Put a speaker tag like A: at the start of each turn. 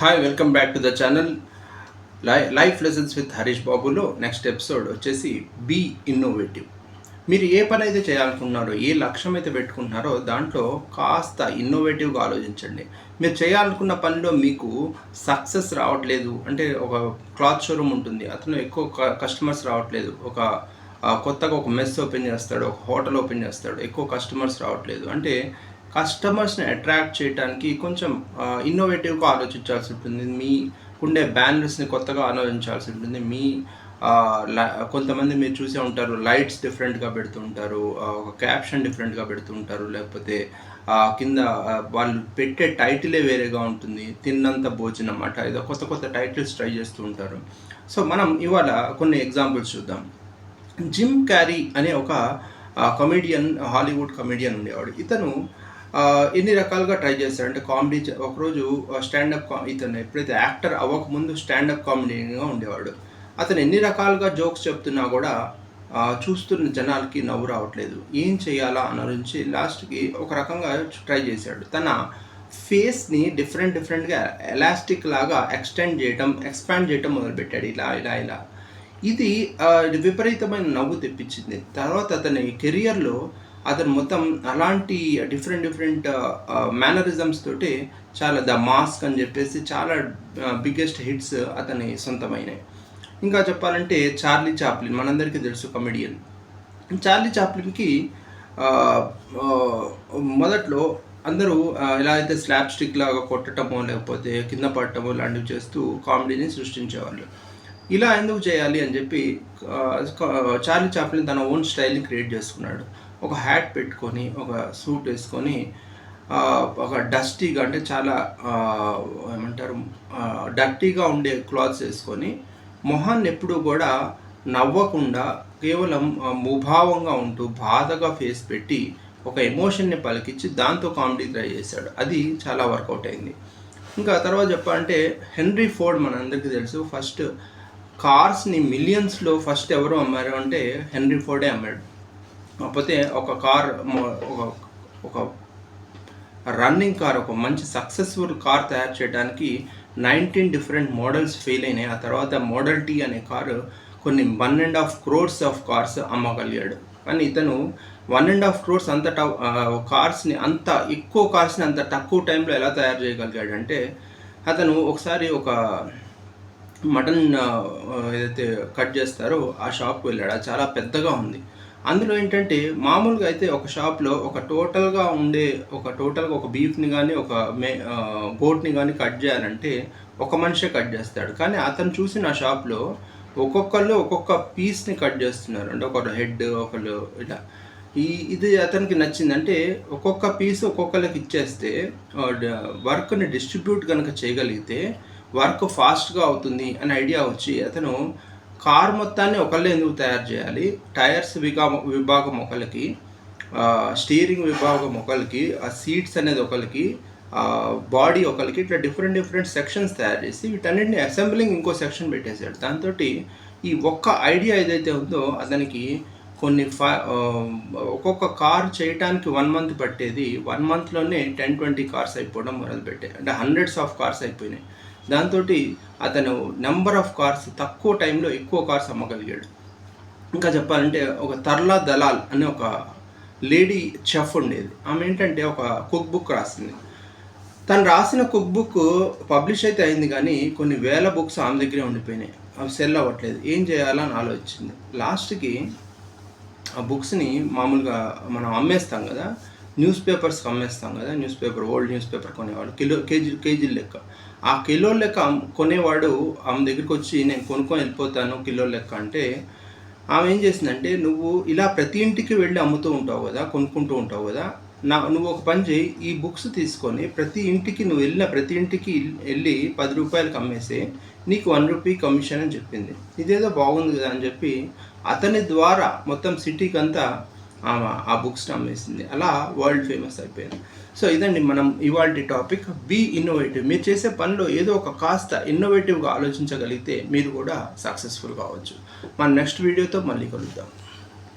A: Hi welcome back to the channel life lessons with Harish బాబులో next episode వచ్చేసి be innovative. మీరు ఏ పని అయితే చేయాలనుకుంటున్నారో, ఏ లక్ష్యం అయితే పెట్టుకుంటున్నారో దాంట్లో కాస్త ఇన్నోవేటివ్గా ఆలోచించండి. మీరు చేయాలనుకున్న పనిలో మీకు సక్సెస్ రావట్లేదు అంటే, ఒక క్లాత్ షోరూమ్ ఉంటుంది, అతను ఎక్కువ కస్టమర్స్ రావట్లేదు. కొత్తగా ఒక మెస్ ఓపెన్ చేస్తాడు, ఒక హోటల్ ఓపెన్ చేస్తాడు, ఎక్కువ కస్టమర్స్ రావట్లేదు అంటే కస్టమర్స్ని అట్రాక్ట్ చేయడానికి కొంచెం ఇన్నోవేటివ్గా ఆలోచించాల్సి ఉంటుంది. మీకుండే బ్యానర్స్ని కొత్తగా ఆలోచించాల్సి ఉంటుంది. కొంతమంది మీరు చూసే ఉంటారు, లైట్స్ డిఫరెంట్గా పెడుతూ ఉంటారు, ఒక క్యాప్షన్ డిఫరెంట్గా పెడుతూ ఉంటారు, లేకపోతే కింద వాళ్ళు పెట్టే టైటిలే వేరేగా ఉంటుంది. తిన్నంత భోజనం అట, ఏదో కొత్త కొత్త టైటిల్స్ ట్రై చేస్తూ ఉంటారు. సో మనం ఇవాళ కొన్ని ఎగ్జాంపుల్స్ చూద్దాం. జిమ్ క్యారీ అనే ఒక కమెడియన్, హాలీవుడ్ కమెడియన్ ఉండేవాడు. ఇతను ఎన్ని రకాలుగా ట్రై చేశాడు అంటే, కామెడీ ఒకరోజు స్టాండప్ ఇతను ఎప్పుడైతే యాక్టర్ అవ్వకముందు స్టాండప్ కామెడీగా ఉండేవాడు. అతను ఎన్ని రకాలుగా జోక్స్ చెప్తున్నా కూడా చూస్తున్న జనాలకి నవ్వు రావట్లేదు. ఏం చేయాలా అని నుంచి లాస్ట్కి ఒక రకంగా ట్రై చేశాడు. తన ఫేస్ని డిఫరెంట్గా ఎలాస్టిక్ లాగా ఎక్స్పాండ్ చేయడం మొదలుపెట్టాడు. ఇలా ఇది విపరీతమైన నవ్వు తెప్పించింది. తర్వాత అతని కెరియర్లో అతను మొత్తం అలాంటి డిఫరెంట్ మేనరిజమ్స్ తోటి చాలా ద మాస్క్ అని చెప్పేసి చాలా బిగ్గెస్ట్ హిట్స్ అతని సొంతమైనవి. ఇంకా చెప్పాలంటే చార్లీ చాప్లిన్, మనందరికీ తెలుసు కమెడియన్. చార్లీ చాప్లిన్కి మొదట్లో అందరూ ఎలా అయితే స్లాబ్ స్టిక్ లాగా కొట్టడమో లేకపోతే కింద పడటమో లాంటివి చేస్తూ కామెడీని సృష్టించేవాళ్ళు. ఇలా ఎందుకు చేయాలి అని చెప్పి చార్లీ చాప్లిన్ తన ఓన్ స్టైల్ని క్రియేట్ చేసుకున్నాడు. ఒక హ్యాట్ పెట్టుకొని, ఒక సూట్ వేసుకొని, ఒక డస్టీగా అంటే చాలా ఏమంటారు డర్టీగా ఉండే క్లాత్స్ వేసుకొని, మొహాన్ని ఎప్పుడూ కూడా నవ్వకుండా కేవలం ముభావంగా ఉంటూ బాధగా ఫేస్ పెట్టి ఒక ఎమోషన్ని పలికించి దాంతో కామెడీ ట్రై చేశాడు. అది చాలా వర్కౌట్ అయింది. ఇంకా తర్వాత చెప్పాలంటే హెన్రీ ఫోర్డ్ మనందరికీ తెలుసు. ఫస్ట్ కార్స్ని మిలియన్స్లో ఫస్ట్ ఎవరు అమ్మారు అంటే హెన్రీ ఫోర్డే అమ్మాడు. కాకపోతే ఒక రన్నింగ్ కార్, ఒక మంచి సక్సెస్ఫుల్ కార్ తయారు చేయడానికి 19 డిఫరెంట్ మోడల్స్ ఫెయిల్ అయినాయి. ఆ తర్వాత మోడల్ టీ అనే కారు కొన్ని 1.5 crores ఆఫ్ కార్స్ అమ్మగలిగాడు. కానీ ఇతను 1.5 crores అంత ఎక్కువ కార్స్ని అంత తక్కువ టైంలో ఎలా తయారు చేయగలిగాడు అంటే, అతను ఒకసారి ఒక మటన్ ఏదైతే కట్ చేస్తారో ఆ షాప్కి వెళ్ళాడు. అది చాలా పెద్దగా ఉంది. అందులో ఏంటంటే మామూలుగా అయితే ఒక షాప్లో ఒక టోటల్గా ఒక బీఫ్ని కానీ ఒక గోట్ని కానీ కట్ చేయాలంటే ఒక మనిషే కట్ చేస్తాడు. కానీ అతను చూసిన ఆ షాప్లో ఒక్కొక్కళ్ళు ఒక్కొక్క పీస్ని కట్ చేస్తున్నారు. అంటే ఒకరు హెడ్, ఒకళ్ళు ఇలా. ఇది అతనికి నచ్చింది. అంటే ఒక్కొక్క పీస్ ఒక్కొక్కరికి ఇచ్చేస్తే వర్క్ని డిస్ట్రిబ్యూట్ కనుక చేయగలిగితే వర్క్ ఫాస్ట్గా అవుతుంది అనే ఐడియా వచ్చి అతను కార్ మొత్తాన్ని ఒకళ్ళే ఎందుకు తయారు చేయాలి, టైర్స్ విభాగం ఒకరికి, స్టీరింగ్ విభాగం ఒకరికి, ఆ సీట్స్ అనేది ఒకరికి, బాడీ ఒకరికి, ఇట్లా డిఫరెంట్ సెక్షన్స్ తయారు చేసి వీటన్నిటిని అసెంబ్లింగ్ ఇంకో సెక్షన్ పెట్టేశాడు. దాంతో ఈ ఒక్క ఐడియా ఏదైతే ఉందో అతనికి ఒక్కొక్క కార్ చేయడానికి 1 month పట్టేది 1 monthలోనే 10-20 కార్స్ అయిపోవడం మొదలుపెట్టాయి. అంటే హండ్రెడ్స్ ఆఫ్ కార్స్ అయిపోయినాయి. దాంతో అతను నెంబర్ ఆఫ్ కార్స్ తక్కువ టైంలో ఎక్కువ కార్స్ అమ్మగలిగాడు. ఇంకా చెప్పాలంటే ఒక తర్లా దలాల్ అనే ఒక లేడీ చెఫ్ ఉండేది. ఆమె ఏంటంటే ఒక కుక్ బుక్ రాసింది. తను రాసిన కుక్ బుక్ పబ్లిష్ అయితే అయింది, కానీ కొన్ని వేల బుక్స్ ఆమె దగ్గరే ఉండిపోయినాయి. అవి సెల్ అవ్వట్లేదు. ఏం చేయాలని ఆలోచించింది. లాస్ట్కి ఆ బుక్స్ని మామూలుగా మనం అమ్మేస్తాం కదా, న్యూస్ పేపర్స్కి అమ్మేస్తాం కదా, ఓల్డ్ న్యూస్ పేపర్ కొనేవాడు కేజీల లెక్క. ఆ కిలో లెక్క కొనేవాడు ఆమె దగ్గరికి వచ్చి నేను కొనుక్కొని వెళ్ళిపోతాను కిలో లెక్క అంటే, ఆమె ఏం చేసిందంటే, నువ్వు ఇలా ప్రతి ఇంటికి వెళ్ళి అమ్ముతూ ఉంటావు కదా, కొనుక్కుంటూ ఉంటావు కదా, నువ్వు ఒక పని చేయి, ఈ బుక్స్ తీసుకొని నువ్వు వెళ్ళిన ప్రతి ఇంటికి వెళ్ళి 10 రూపాయలకి అమ్మేసి నీకు 1 రూపీ కమిషన్ అని చెప్పింది. ఇదేదో బాగుంది కదా అని చెప్పి అతని ద్వారా మొత్తం సిటీకి అంతా ఆమె ఆ బుక్స్ని అమ్మేసింది. అలా వరల్డ్ ఫేమస్ అయిపోయింది. సో ఇదండి మనం ఇవాల్టి టాపిక్, బీ ఇన్నోవేటివ్. మీరు చేసే పనిలో ఏదో ఒక కాస్త ఇన్నోవేటివ్గా ఆలోచించగలిగితే మీరు కూడా సక్సెస్ఫుల్ కావచ్చు. మన నెక్స్ట్ వీడియోతో మళ్ళీ కలుద్దాం.